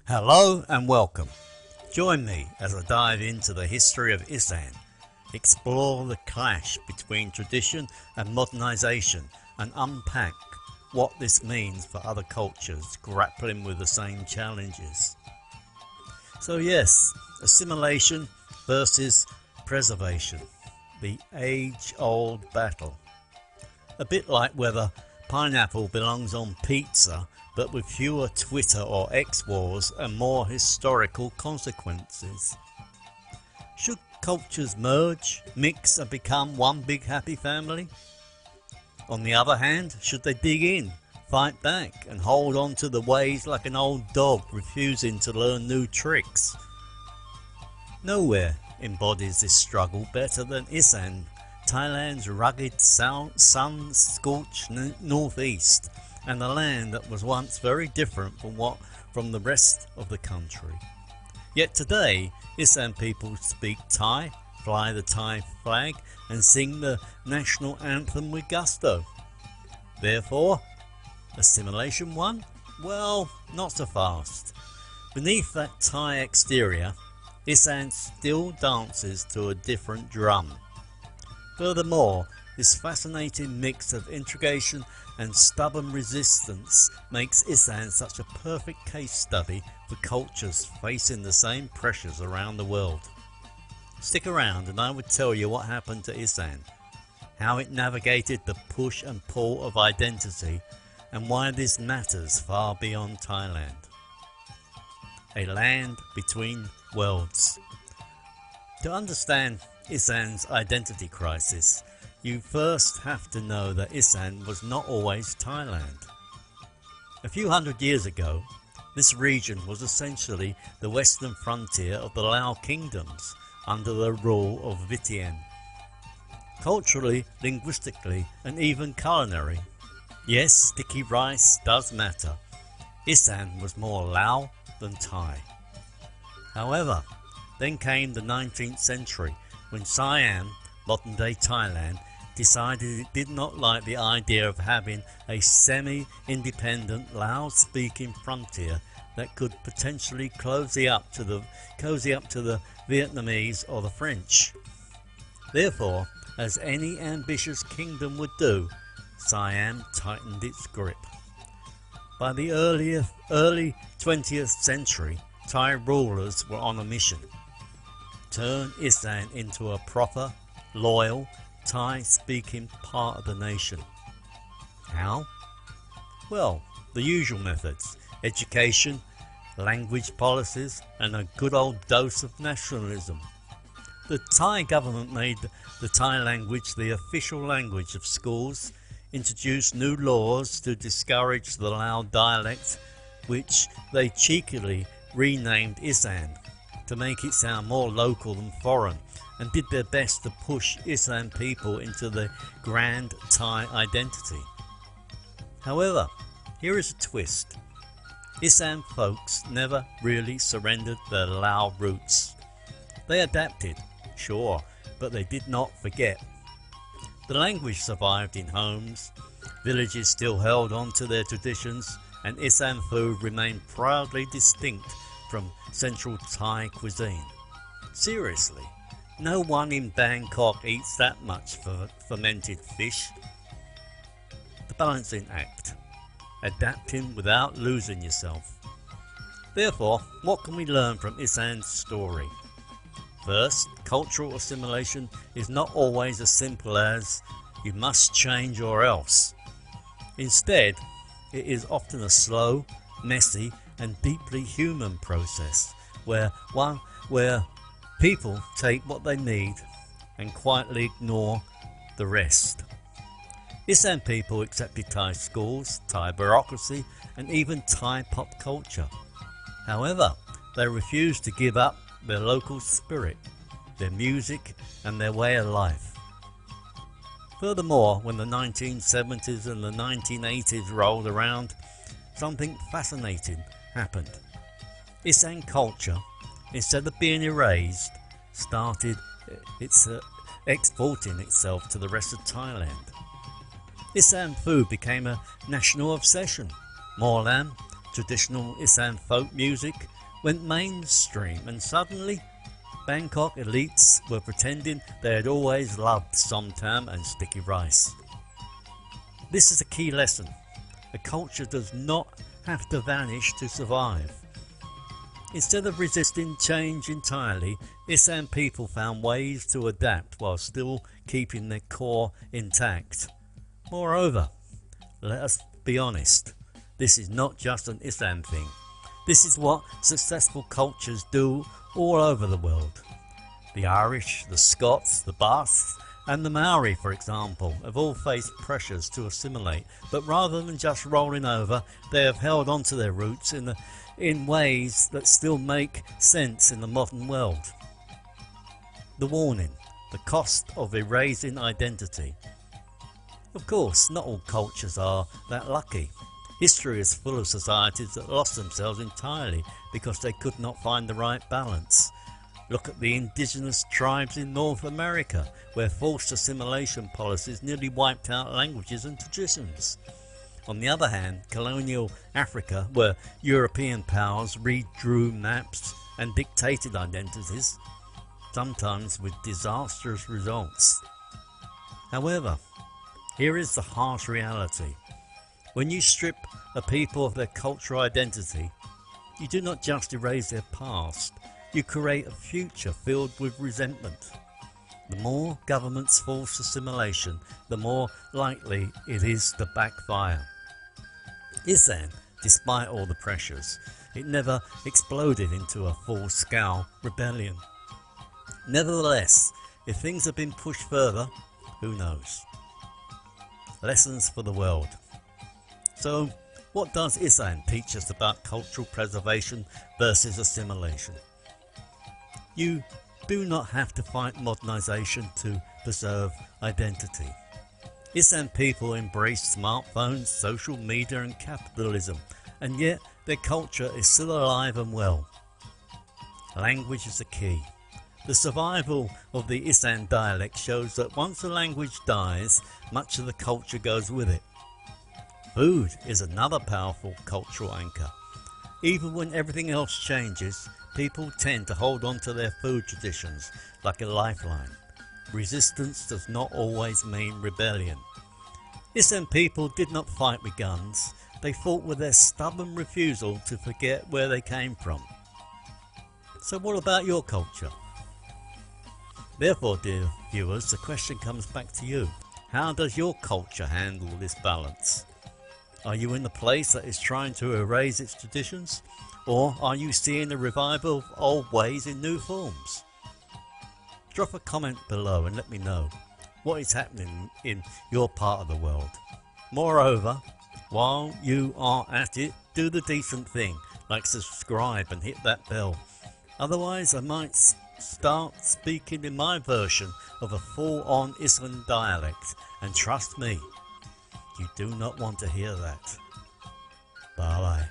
Hello and welcome. Join me as I dive into the history of Isaan, explore the clash between tradition and modernisation, and unpack what this means for other cultures grappling with the same challenges. So yes, assimilation versus preservation, the age-old battle. A bit like whether pineapple belongs on pizza, but with fewer Twitter or X wars and more historical consequences. Should cultures merge, mix and become one big happy family? On the other hand, should they dig in, fight back and hold on to the ways like an old dog refusing to learn new tricks? Nowhere embodies this struggle better than Isaan, Thailand's rugged sun-scorched northeast, and a land that was once very different from the rest of the country. Yet today, Isaan people speak Thai, fly the Thai flag, and sing the national anthem with gusto. Therefore, assimilation won? Well, not so fast. Beneath that Thai exterior, Isaan still dances to a different drum. Furthermore, this fascinating mix of integration and stubborn resistance makes Isaan such a perfect case study for cultures facing the same pressures around the world. Stick around and I will tell you what happened to Isaan, how it navigated the push and pull of identity, and why this matters far beyond Thailand. A land between worlds. To understand Isaan's identity crisis, you first have to know that Isaan was not always Thailand. A few hundred years ago, this region was essentially the western frontier of the Lao kingdoms under the rule of Vientiane. Culturally, linguistically and even culinary, yes, sticky rice does matter. Isaan was more Lao than Thai. However, then came the 19th century when Siam, modern-day Thailand, decided it did not like the idea of having a semi-independent Lao-speaking frontier that could potentially cozy up to the Vietnamese or the French. Therefore, as any ambitious kingdom would do, Siam tightened its grip. By the early 20th century, Thai rulers were on a mission: turn Isaan into a proper, loyal, Thai-speaking part of the nation. How? Well, the usual methods: education, language policies, and a good old dose of nationalism. The Thai government made the Thai language the official language of schools, introduced new laws to discourage the Lao dialect, which they cheekily renamed Isaan to make it sound more local than foreign, and did their best to push Isaan people into the grand Thai identity. However, here is a twist. Isaan folks never really surrendered their Lao roots. They adapted, sure, but they did not forget. The language survived in homes, villages still held on to their traditions, and Isaan food remained proudly distinct from central Thai cuisine. Seriously, no one in Bangkok eats that much fermented fish. The balancing act. Adapting without losing yourself. Therefore, what can we learn from Isaan's story? First, cultural assimilation is not always as simple as you must change or else. Instead, it is often a slow, messy and deeply human process where people take what they need and quietly ignore the rest. Isaan people accepted Thai schools, Thai bureaucracy and even Thai pop culture. However, they refused to give up their local spirit, their music and their way of life. Furthermore, when the 1970s and the 1980s rolled around, something fascinating happened. Isaan culture, instead of being erased, started exporting itself to the rest of Thailand. Isaan food became a national obsession. More lamb, traditional Isaan folk music, went mainstream, and suddenly Bangkok elites were pretending they had always loved somtam and sticky rice. This is a key lesson. A culture does not have to vanish to survive. Instead of resisting change entirely, Isaan people found ways to adapt while still keeping their core intact. Moreover, let us be honest, this is not just an Isaan thing. This is what successful cultures do all over the world. The Irish, the Scots, the Basques and the Maori, for example, have all faced pressures to assimilate, but rather than just rolling over, they have held on to their roots in ways that still make sense in the modern world. The warning, the cost of erasing identity. Of course, not all cultures are that lucky. History is full of societies that lost themselves entirely because they could not find the right balance. Look at the indigenous tribes in North America, where forced assimilation policies nearly wiped out languages and traditions. On the other hand, colonial Africa, where European powers redrew maps and dictated identities, sometimes with disastrous results. However, here is the harsh reality. When you strip a people of their cultural identity, you do not just erase their past, you create a future filled with resentment. The more governments force assimilation, the more likely it is to backfire. Isaan, despite all the pressures, it never exploded into a full-scale rebellion. Nevertheless, if things have been pushed further, who knows? Lessons for the world. So, what does Isaan teach us about cultural preservation versus assimilation? You do not have to fight modernisation to preserve identity. Isaan people embrace smartphones, social media and capitalism, and yet their culture is still alive and well. Language is the key. The survival of the Isaan dialect shows that once a language dies, much of the culture goes with it. Food is another powerful cultural anchor. Even when everything else changes, people tend to hold on to their food traditions like a lifeline. Resistance does not always mean rebellion. Isaan people did not fight with guns, they fought with their stubborn refusal to forget where they came from. So what about your culture? Therefore, dear viewers, the question comes back to you. How does your culture handle this balance? Are you in the place that is trying to erase its traditions? Or are you seeing the revival of old ways in new forms? Drop a comment below and let me know what is happening in your part of the world. Moreover, while you are at it, do the decent thing, like subscribe and hit that bell. Otherwise, I might start speaking in my version of a full-on Isaan dialect, and trust me, you do not want to hear that. Bye bye.